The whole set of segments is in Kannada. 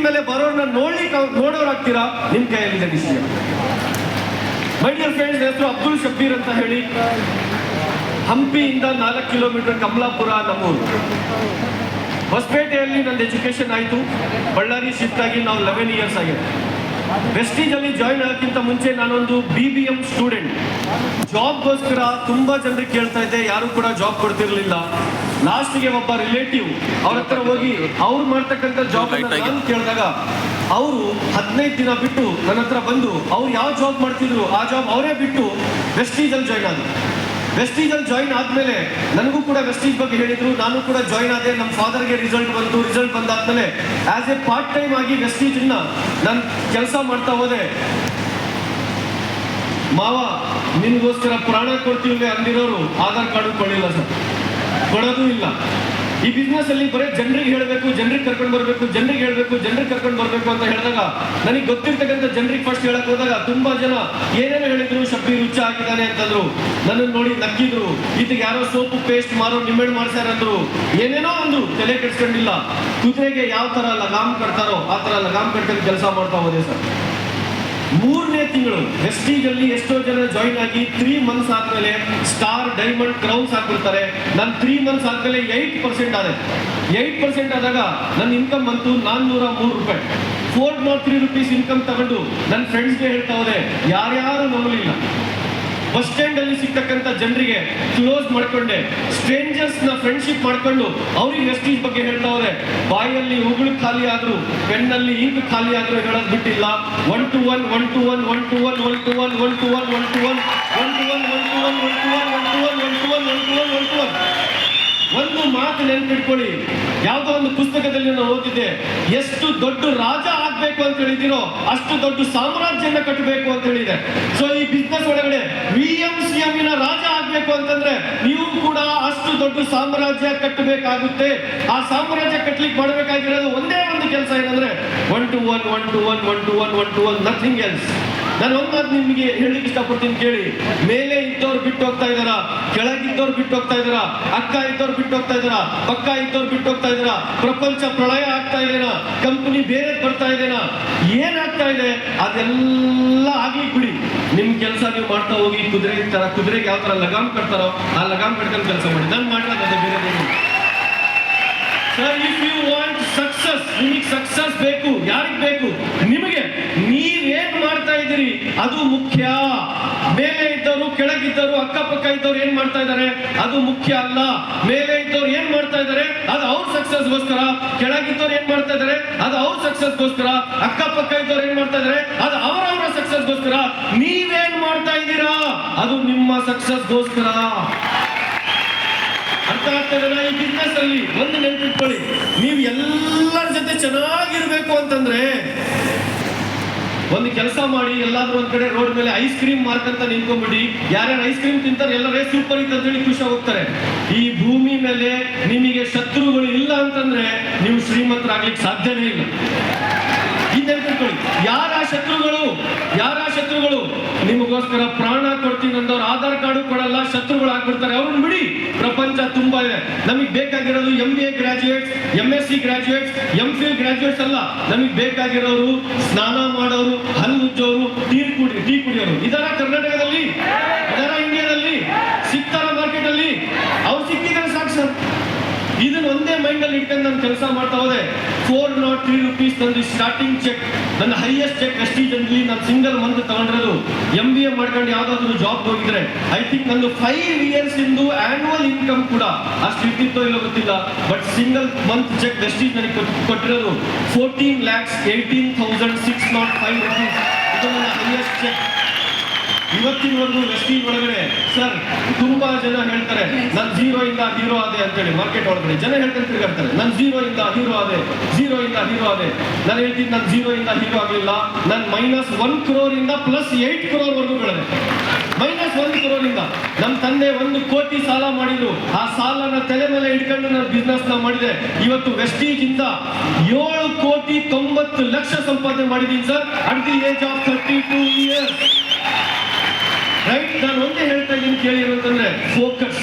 ಮೇಲೆ ಬರೋರ್ನ ನೋಡೋರಾಗ್ತೀರಾ, ನಿಮ್ ಕೈಯಲ್ಲಿದೆ ಡಿಸಿಷನ್. ಮೈ ಡಿಯರ್ ಫ್ರೆಂಡ್ಸ್, ಹೆಸರು ಅಬ್ದುಲ್ ಶಬ್ಬೀರ್ ಅಂತ ಹೇಳಿ. ಹಂಪಿಯಿಂದ 4 ಕಿಲೋಮೀಟರ್ ಕಮಲಾಪುರ ನಮ್ಮೂರು. ಹೊಸಪೇಟೆಯಲ್ಲಿ ನನ್ನ ಎಜುಕೇಶನ್ ಆಯಿತು. ಬಳ್ಳಾರಿ ಶಿಫ್ಟ್ ಆಗಿ ನಾವು 11 ಇಯರ್ಸ್ ಆಗಿದೆ. ವೆಸ್ಟೀಜ್ ಅಲ್ಲಿ ಜಾಯಿನ್ ಆಗೋಕ್ಕಿಂತ ಮುಂಚೆ ನಾನೊಂದು BBM ಸ್ಟೂಡೆಂಟ್. ಜಾಬ್ಗೋಸ್ಕರ ತುಂಬಾ ಜನರಿಗೆ ಕೇಳ್ತಾ ಇದ್ದೆ, ಯಾರು ಕೂಡ ಜಾಬ್ ಕೊಡ್ತಿರ್ಲಿಲ್ಲ. ಲಾಸ್ಟ್ಗೆ ಒಬ್ಬ ರಿಲೇಟಿವ್ ಅವ್ರ ಹತ್ರ ಹೋಗಿ ಅವ್ರು ಮಾಡ್ತಕ್ಕಂಥ ಜಾಬ್ ನಾನು ಕೇಳಿದಾಗ ಅವರು 15 ದಿನ ಬಿಟ್ಟು ನನ್ನ ಹತ್ರ ಬಂದು ಅವ್ರು ಯಾವ ಜಾಬ್ ಮಾಡ್ತಿದ್ರು ಆ ಜಾಬ್ ಅವರೇ ಬಿಟ್ಟು ವೆಸ್ಟೀಜ್ ಅಲ್ಲಿ ಜಾಯಿನ್ ಆದ್ರು. ವೆಸ್ಟೀಜ್ ಅಲ್ಲಿ ಜಾಯಿನ್ ಆದ್ಮೇಲೆ ನನಗೂ ಕೂಡ ವೆಸ್ಟೀಜ್ ಬಗ್ಗೆ ಹೇಳಿದ್ರು, ನಾನು ಕೂಡ ಜಾಯಿನ್ ಆದೆ. ನಮ್ಮ ಫಾದರ್ಗೆ ರಿಸಲ್ಟ್ ಬಂತು. ರಿಸಲ್ಟ್ ಬಂದಾದ್ಮೇಲೆ ಆಸ್ ಎ ಪಾರ್ಟ್ ಟೈಮ್ ಆಗಿ ವೆಸ್ಟೀಜ್ ನಾನು ಕೆಲಸ ಮಾಡ್ತಾ ಹೋದೆ. ಮಾವ ನಿನ್ಗೋಸ್ಕರ ಪ್ರಾಣ ಕೊಡ್ತೀವಿ ಅಂದಿರೋರು ಆಧಾರ್ ಕಾರ್ಡು ಕೊಡಲಿಲ್ಲ ಸರ್, ಕೊಡೋದು ಇಲ್ಲ. ಈ ಬಿಸ್ನೆಸ್ ಅಲ್ಲಿ ಬರೀ ಜನರಿಗೆ ಹೇಳಬೇಕು, ಜನರಿಗೆ ಕರ್ಕೊಂಡು ಬರಬೇಕು, ಜನರಿಗೆ ಹೇಳಬೇಕು, ಜನರಿಗೆ ಕರ್ಕೊಂಡು ಬರಬೇಕು ಅಂತ ಹೇಳಿದಾಗ ನನಗೆ ಗೊತ್ತಿರ್ತಕ್ಕಂಥ ಜನರಿಗೆ ಫಸ್ಟ್ ಹೇಳಕ್ ಹೋದಾಗ ತುಂಬಾ ಜನ ಏನೇನೋ ಹೇಳಿದ್ರು, ಶಬ್ಬೀರ್ ಹುಚ್ಚ ಹಾಕಿದ್ದಾನೆ ಅಂತಂದ್ರು. ನನ್ನನ್ನು ನೋಡಿ ನಕ್ಕಿದ್ರು. ಇದಕ್ಕೆ ಯಾರೋ ಸೋಪು ಪೇಸ್ಟ್ ಮಾರೋ ನಿಮ್ಮೆಣ್ಣು ಮಾಡ್ಸಾರ ಅಂದ್ರು, ಏನೇನೋ ಅಂದ್ರು. ತಲೆ ಕೆಡ್ಸ್ಕೊಂಡಿಲ್ಲ. ಕುದುರೆಗೆ ಯಾವ ತರ ಲಗಾಮ್ ಕಟ್ತಾರೋ ಆ ತರ ಲಗಾಮ್ ಕಟ್ಕೊಂಡು ಕೆಲಸ ಮಾಡ್ತಾ ಹೋದೆ ಸರ್. 3ನೇ ತಿಂಗಳು ವೆಸ್ಟೀಜ್ ಅಲ್ಲಿ ಎಷ್ಟೋ ಜನ ಜಾಯಿನ್ ಆಗಿ 3 ಮಂತ್ಸ್ ಆದ್ಮೇಲೆ ಸ್ಟಾರ್, ಡೈಮಂಡ್, ಕ್ರೌನ್ಸ್ ಹಾಕ್ಬಿಡ್ತಾರೆ. ನಾನು 3 ಮಂತ್ಸ್ ಆದ್ಮೇಲೆ 8% ಆದೆ. 8% ಆದಾಗ ನನ್ನ ಇನ್ಕಮ್ ಬಂತು 403 ರೂಪಾಯಿ. 403 rupees ಇನ್ಕಮ್ ತಗೊಂಡು ನನ್ನ ಫ್ರೆಂಡ್ಸ್ಗೆ ಹೇಳ್ತಾ ಹೋದೆ, ಯಾರ್ಯಾರು ನಂಬಲಿಲ್ಲ. ಬಸ್ ಸ್ಟ್ಯಾಂಡ್ ಅಲ್ಲಿ ಸಿಗ್ತಕ್ಕಂಥ ಜನರಿಗೆ ಕ್ಲೋಸ್ ಮಾಡ್ಕೊಂಡೆ. ಸ್ಟ್ರೇಂಜರ್ಸ್ ನ ಫ್ರೆಂಡ್ಶಿಪ್ ಮಾಡ್ಕೊಂಡು ಅವ್ರಿಗೆ ವೆಸ್ಟೀಜ್ ಬಗ್ಗೆ ಹೇಳ್ತಾ ಹೋದೆ. ಬಾಯಲ್ಲಿ ಉಗುಳು ಖಾಲಿ ಆದ್ರು, ಪೆನ್ನಲ್ಲಿ ಇಂಕ್ ಖಾಲಿ ಆದ್ರೂ ಹೇಳೋದು ಬಿಟ್ಟಿಲ್ಲ. 1 to 1 1 to 1 1 to 1 1 to 1 1 to 1 1 to 1 1 to 1 1 to 1 1 to 1 1 to 1 1 to 1 1 to 1 1 to 1. ಒಂದು ಮಾತು ನೆನ್ಪಿಟ್ಕೊಳ್ಳಿ, ಯಾವುದೋ ಒಂದು ಪುಸ್ತಕದಲ್ಲಿ ನಾನು ಓದಿದ್ದೆ, ಎಷ್ಟು ದೊಡ್ಡ ರಾಜ ಆಗ್ಬೇಕು ಅಂತ ಹೇಳಿದಿರೋ ಅಷ್ಟು ದೊಡ್ಡ ಸಾಮ್ರಾಜ್ಯನ ಕಟ್ಟಬೇಕು ಅಂತ ಹೇಳಿದೆ. ಸೊ ಈ ಬಿಸ್ನೆಸ್ ಒಳಗಡೆ VMCM ರಾಜ ಆಗ್ಬೇಕು ಅಂತಂದ್ರೆ ನೀವು ಕೂಡ ಅಷ್ಟು ದೊಡ್ಡ ಸಾಮ್ರಾಜ್ಯ ಕಟ್ಟಬೇಕಾಗುತ್ತೆ. ಆ ಸಾಮ್ರಾಜ್ಯ ಕಟ್ಟಲಿಕ್ಕೆ ಮಾಡಬೇಕಾಗಿರೋದು ಒಂದೇ ಒಂದು ಕೆಲಸ, ಏನಂದ್ರೆ 1 to 1 1 to 1 1 to 1 1 to 1, nothing else. ನಾನು ಒಂದು ಮಾತು ನಿಮಗೆ ಹೇಳಲಿಕ್ಕೆ ಇಷ್ಟಪಡ್ತೀನಿ, ಕೇಳಿ. ಮೇಲೆ ಇದ್ದವ್ರು ಬಿಟ್ಟು ಹೋಗ್ತಾ ಇದಾರ, ಕೆಳಗಿದ್ದವ್ರು ಬಿಟ್ಟು ಹೋಗ್ತಾ ಇದಾರ, ಅಕ್ಕ ಇದ್ದವ್ರು ಬಿಟ್ಟು ಹೋಗ್ತಾ ಇದಾರ, ಪಕ್ಕ ಇದ್ದವ್ರು ಬಿಟ್ಟು ಹೋಗ್ತಾ ಇದಾರ. ಪ್ರಪಂಚ ಪ್ರಳಯ ಆಗ್ತಾ ಇದೆನಾ, ಕಂಪನಿ ಬೇರೆ ಬರ್ತಾ ಇದೆನಾ, ಏನಾಗ್ತಾ ಇದೆ ಅದೆಲ್ಲ ಆಗ್ಲಿಕ್ಕೆ ಬಿಡಿ. ನಿಮ್ ಕೆಲಸ ನೀವು ಮಾಡ್ತಾ ಹೋಗಿ. ಕುದುರೆಗೆ ಯಾವ ತರ ಲಗಾಮ್ ಕಟ್ತಾರೋ ಆ ಲಗಾಮ್ ಕಟ್ಕೊಂಡು ಕೆಲಸ ಮಾಡಿ. ನಾನು ಮಾಡಿರೋದು ಅದೇ, ಬೇರೆ sir. If you want success, ನಿಮಗೆ ಸಕ್ಸಸ್ ಬೇಕು. ಯಾರಿಗೆ ಬೇಕು? ನಿಮಗೆ. ನೀವೇನ್ ಮಾಡ್ತಾ ಇದ್ದೀರಿ ಅದು ಮುಖ್ಯ. ಮೇಲೆ ಇದ್ದವರು, ಕೆಳಗಿದ್ದವರು, ಅಕ್ಕಪಕ್ಕ ಇದ್ದವ್ರು ಏನ್ ಮಾಡ್ತಾ ಇದ್ದಾರೆ ಅದು ಮುಖ್ಯ ಅಲ್ಲ. ಮೇಲೆ ಇದ್ದವ್ರು ಏನ್ ಮಾಡ್ತಾ ಇದ್ದಾರೆ ಅದು ಅವ್ರ ಸಕ್ಸಸ್ಗೋಸ್ಕರ, ಕೆಳಗಿದ್ದವ್ರು ಏನ್ ಮಾಡ್ತಾ ಇದ್ದಾರೆ ಅದು ಅವ್ರ ಸಕ್ಸಸ್ಗೋಸ್ಕರ, ಅಕ್ಕಪಕ್ಕ ಇದ್ದವ್ರು ಏನ್ ಮಾಡ್ತಾ ಇದ್ದಾರೆ ಅದು ಅವರವರ ಸಕ್ಸಸ್ಗೋಸ್ಕರ. ನೀವೇನ್ ಮಾಡ್ತಾ ಇದ್ದೀರಾ ಅದು ನಿಮ್ಮ ಸಕ್ಸಸ್ಗೋಸ್ಕರ. ಅರ್ಥ ಆಗ್ತದೆ? ಈ ಬಿಸ್ನೆಸ್ ಅಲ್ಲಿ ಒಂದು ನೆನಪಿಟ್ಕೊಳ್ಳಿ, ನೀವು ಎಲ್ಲರ ಜೊತೆ ಚೆನ್ನಾಗಿರ್ಬೇಕು ಅಂತಂದ್ರೆ ಒಂದು ಕೆಲಸ ಮಾಡಿ. ಎಲ್ಲಾದ್ರೂ ಒಂದ್ ಕಡೆ ರೋಡ್ ಮೇಲೆ ಐಸ್ ಕ್ರೀಮ್ ಮಾರ್ಕಂತ ನಿಂತ್ಕೊಂಡ್ಬಿಡಿ. ಯಾರ್ಯಾರು ಐಸ್ ಕ್ರೀಮ್ ತಿಂತಾರೆ ಎಲ್ಲರೇ ಸೂಪರ್ ಇತ್ತು ಅಂತ ಹೇಳಿ ಖುಷಿ ಹೋಗ್ತಾರೆ. ಈ ಭೂಮಿ ಮೇಲೆ ನಿಮಗೆ ಶತ್ರುಗಳು ಇಲ್ಲ ಅಂತಂದ್ರೆ ನೀವು ಶ್ರೀಮಂತರಾಗ್ಲಿಕ್ಕೆ ಸಾಧ್ಯನೇ ಇಲ್ಲ. ಯಾರ ಶತ್ರುಗಳು? ನಿಮಗೋಸ್ಕರ ಪ್ರಾಣ ಕೊಡ್ತೀನಿ ಅಂದವ್ರು ಆಧಾರ್ ಕಾರ್ಡು ಕೊಡಲ್ಲ, ಶತ್ರುಗಳು ಆಗ್ಬಿಡ್ತಾರೆ. ಅವ್ರನ್ನ ಬಿಡಿ. ಪ್ರಪಂಚ ತುಂಬಾ ಇದೆ. ನಮಗೆ ಬೇಕಾಗಿರೋದು MBA graduates, MSc graduates, MPhil graduates ಅಲ್ಲ. ನಮಗೆ ಬೇಕಾಗಿರೋರು ಸ್ನಾನ ಮಾಡೋರು, ಹಲ್ಲು ಉಜ್ಜೋರು, ಟೀ ಕುಡಿಯೋರು. ಇದರ ಕರ್ನಾಟಕದಲ್ಲಿ, ಇದರ ಇಂಡಿಯಾದಲ್ಲಿ ಸಿಗ್ತಾರ ಮಾರ್ಕೆಟ್ ಅಲ್ಲಿ? ಅವ್ರು ಸಿಕ್ಕಿದ್ರೆ ಸಾಕು ಸರ್. ಇದನ್ನ ಒಂದೇ ಮೈಂಡ್ ಅಲ್ಲಿ ಇಟ್ಕೊಂಡು ನಾನು ಕೆಲಸ ಮಾಡ್ತಾ ಹೋದೆ. 403 rupees ನಂದು ಸ್ಟಾರ್ಟಿಂಗ್ ಚೆಕ್. ನನ್ನ ಹೈಯೆಸ್ಟ್ ಚೆಕ್ ವೆಸ್ಟೀಜ್ ಅಲ್ಲಿ ನಾನು ಸಿಂಗಲ್ ಮಂತ್ ತಗೊಂಡಿರೋದು. MBA ಮಾಡ್ಕೊಂಡು ಯಾವ್ದಾದ್ರು ಜಾಬ್ ಹೋಗಿದ್ರೆ ಐ ಥಿಂಕ್ ನಂದು 5 years ಇಂದು ಆನ್ಯುವಲ್ ಇನ್ಕಮ್ ಕೂಡ ಅಷ್ಟು ಇಟ್ಟಿತ್ತೋ ಇಲ್ಲೋ ಗೊತ್ತಿಲ್ಲ. But single month check Vestige ನನಗೆ ಕೊಟ್ಟಿರೋದು 14,18,605 rupees. ಇದು ನನ್ನ ಹೈಯೆಸ್ಟ್ ಚೆಕ್. ಇವತ್ತಿನವರೆಗೂ ವೆಸ್ಟೀಜ್ ಒಳಗಡೆ ಸರ್ ತುಂಬಾ ಜನ ಹೇಳ್ತಾರೆ ನಾನು 0 ಇಂದ ಹೀರೋ ಆದೆ ಅಂತೇಳಿ. ಮಾರ್ಕೆಟ್ ಒಳಗಡೆ ಜನ ಹೇಳ್ಕೊಂಡು ತಿರುಗಾಡ್ತಾರೆ, ನಾನು 0 ಇಂದ ಹೀರೋ ಆದೆ, 0 ಇಂದ ಹೀರೋ ಆದೆ. ನಾನು ಹೇಳ್ತೀನಿ ನಾನು 0 ಇಂದ ಹೀರೋ ಆಗಲಿಲ್ಲ. ನಾನು -1 crore ಇಂದ +8 crore ವರೆಗೂ ಬೆಳೆದೆ. -1 crore ಇಂದ ನಮ್ಮ ತಂದೆ 1 ಕೋಟಿ ಸಾಲ ಮಾಡಿದ್ರು. ಆ ಸಾಲನ ತಲೆ ಮೇಲೆ ಇಟ್ಕೊಂಡು ನಾನು ಬಿಸ್ನೆಸ್ ನ ಮಾಡಿದೆ. ಇವತ್ತು ವೆಸ್ಟೀಜ್ ಇಂದ 7,90,00,000 ಸಂಪಾದನೆ ಮಾಡಿದ್ದೀನಿ sir, at the age of 32 years. Right. ನಾನು ಒಂದೇ ಹೇಳ್ತಾ ಇದ್ದೀನಿ ಕೇಳಿ ಅಂತಂದ್ರೆ ಫೋಕಸ್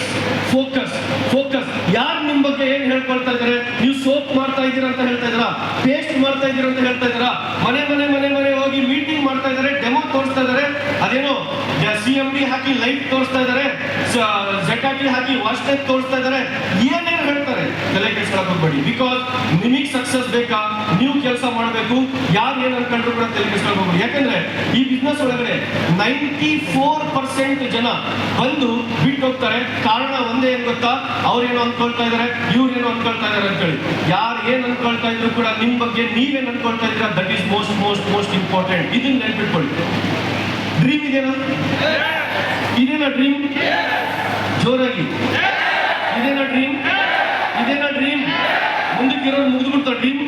ಫೋಕಸ್ ಫೋಕಸ್. ಯಾರು ನಿಮ್ ಬಗ್ಗೆ ಏನ್ ಹೇಳ್ಕೊಳ್ತಾ ಇದಾರೆ? ನೀವು ಸೋಪ್ ಮಾಡ್ತಾ ಇದ್ದೀರಾ ಅಂತ ಹೇಳ್ತಾ ಇದ್ದೀರಾ, ಪೇಸ್ಟ್ ಮಾಡ್ತಾ ಇದ್ದೀರಾ ಅಂತ ಹೇಳ್ತಾ ಇದ್ದೀರಾ, ಮನೆ ಮನೆ ಮನೆ ಮನೆ ಹೋಗಿ ಮೀಟಿಂಗ್ ಮಾಡ್ತಾ ಇದಾರೆ, ಡೆಮೋ ತೋರಿಸ್ತಾ ಇದಾರೆ, ಅದೇನೋ CMD ಹಾಕಿ ಲೈಟ್ ತೋರಿಸ್ತಾ ಇದಾರೆ, ZRT ಹಾಕಿ ವಾಚ್ ಟೈಪ್ ತೋರಿಸ್ತಾ ಇದಾರೆ, ಏನೇನು ಹೇಳ್ತಾರೆ ತಲೆ ಕೆಡಿಸ್ಕೊಳಕ್ ಹೋಗ್ಬೇಡಿ. ಬಿಕಾಸ್ ನಿಮಗೆ ಸಕ್ಸಸ್ ಬೇಕಾ, ನೀವು ಕೆಲಸ ಮಾಡಬೇಕು. ಯಾರು ಏನ್ ಅನ್ಕೊಂಡ್ರು ಕೂಡ ತಲೆ ಕೆಡಿಸ್ಕೊಳಕ್ ಹೋಗ್ಬೇಡಿ. ಯಾಕಂದ್ರೆ ಈ ಬಿಸ್ನೆಸ್ ಒಳಗಡೆ 94% ಜನ ಬಂದು ಬಿಟ್ಟು ಹೋಗ್ತಾರೆ. ಕಾರಣ ಒಂದೇ ಏನ್ ಗೊತ್ತಾ? ಅವ್ರೇನೋ ಅನ್ಕೊಳ್ತಾ ಇದಾರೆ, ಇವ್ರೇನೋ ಅನ್ಕೊಳ್ತಾ ಇದಾರೆ ಅಂತೇಳಿ. ಯಾರು ಏನ್ ಅನ್ಕೊಳ್ತಾ ಇದ್ರು ಕೂಡ ನಿಮ್ ಬಗ್ಗೆ ನೀವೇನ್ ಅನ್ಕೊಳ್ತಾ ಇದ್ದೀರಾ, that is most most most important. ಇದನ್ನ ನೆನ್ಪಿಟ್ಕೊಳ್ಳಿ. ಡ್ರೀಮ್ ಇದೇನಾ? ಇದೇನಾ ಡ್ರೀಮ್? ಜೋರಾಗಿ ಇದೇನಾ ಡ್ರೀಮ್? ಇದೇನಾ ಡ್ರೀಮ್? ಮುಂದಕ್ಕೆ ಇರೋರು ಮುಗಿದು ಬಿಡ್ತಾ ಡ್ರೀಮ್?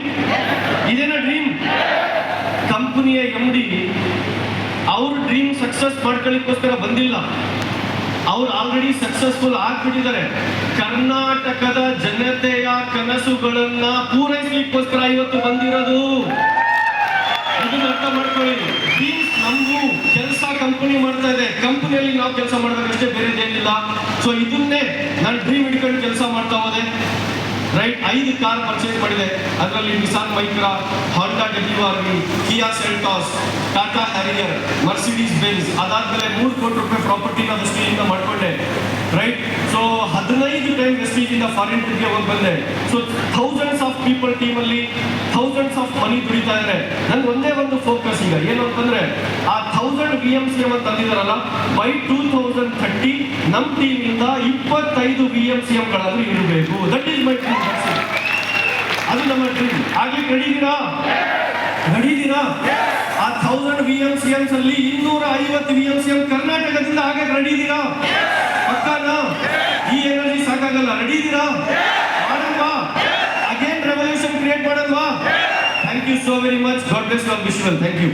ಇದೇನಾ ಡ್ರೀಮ್? ಕಂಪನಿಯ MD ಅವ್ರ ಡ್ರೀಮ್ ಸಕ್ಸಸ್ ಮಾಡ್ಕೊಳ್ಳಿಕ್ಕೋಸ್ಕರ ಬಂದಿಲ್ಲ, ಅವ್ರು ಆಲ್ರೆಡಿ ಸಕ್ಸಸ್ಫುಲ್ ಆಗ್ಬಿಟ್ಟಿದ್ದಾರೆ. ಕರ್ನಾಟಕದ ಜನತೆಯ ಕನಸುಗಳನ್ನ ಪೂರೈಸಲಿಕ್ಕೋಸ್ಕರ ಇವತ್ತು ಬಂದಿರೋದು. ಇದನ್ನ ಅರ್ಥ ಮಾಡ್ಕೊಳ್ಳಿ. ನಮಗೂ ಕೆಲಸ ಕಂಪನಿ ಮಾಡ್ತಾ ಇದೆ, ಕಂಪನಿಯಲ್ಲಿ ನಾವು ಕೆಲಸ ಮಾಡ್ಬೇಕಷ್ಟೇ, ಬೇರೆದೇನಿಲ್ಲ. ಸೊ ಇದನ್ನೇ ನಾನು ಡ್ರೀಮ್ ಹಿಡ್ಕೊಂಡು ಕೆಲಸ ಮಾಡ್ತಾ ಹೋದೆ. ರೈಟ್. 5 ಕಾರ್ ಪರ್ಚೇಸ್ ಮಾಡಿದೆ. ಅದರಲ್ಲಿ Nissan Micra, Honda WRV, Kia Seltos, Tata Harrier, Mercedes Benz. ಅದಾದ್ಮೇಲೆ 3 ಕೋಟಿ ರೂಪಾಯಿ ಪ್ರಾಪರ್ಟಿನ ವೆಸ್ಟೀಜಿಂದ ಮಾಡ್ಕೊಂಡೆ. ರೈಟ್. ಸೊ 15 ಟೈಮ್ ವೆಸ್ಟೀಜಿಂದ ಫಾರಿನ್ ಟ್ರಿಪ್ಗೆ ಹೋಗಿ ಬಂದೆ. ಸೊ ಥೌಸಂಡ್ಸ್ ಆಫ್ ಪೀಪಲ್ ಟೀಮಲ್ಲಿ ಥೌಸಂಡ್ಸ್ ಆಫ್ ಮನಿ ದುಡಿತಾ ಇದ್ದಾರೆ. ನನ್ಗೆ ಒಂದೇ ಒಂದು ಫೋಕಸ್ ಈಗ ಏನು ಅಂತಂದ್ರೆ, ಆ 1000 VMCM ಅಂತ ತಂದಿದಾರಲ್ಲ, ಬೈ 2030 ನಮ್ಮ ಟೀಮಿಂದ 25 VMCM ಗಳಾದ್ರೂ ಇರಬೇಕು. That is my dream. ಅದು ನಮ್ಮ ಡ್ರೀಮ್. ಆಗ್ಲಿಕ್ಕೆ ರೆಡಿದ್ದೀರಾ? ಆ 1000 VMCMs ಅಲ್ಲಿ 250 VMCM ಕರ್ನಾಟಕದಿಂದ ಆಗಕ್ಕೆ ರೆಡಿದ್ದೀರಾ? ಪಕ್ಕಾನಾ? ಈ ಎನರ್ಜಿ ಸಾಕಾಗಲ್ಲ. ರೆಡಿದ್ದೀರಾ? ಮಾಡಲ್ವಾ? ಅಗೇನ್ ರೆವಲ್ಯೂಷನ್ ಕ್ರಿಯೇಟ್ ಮಾಡಲ್ವಾ? Thank you so very much. God bless you all. Wish you well. Thank you.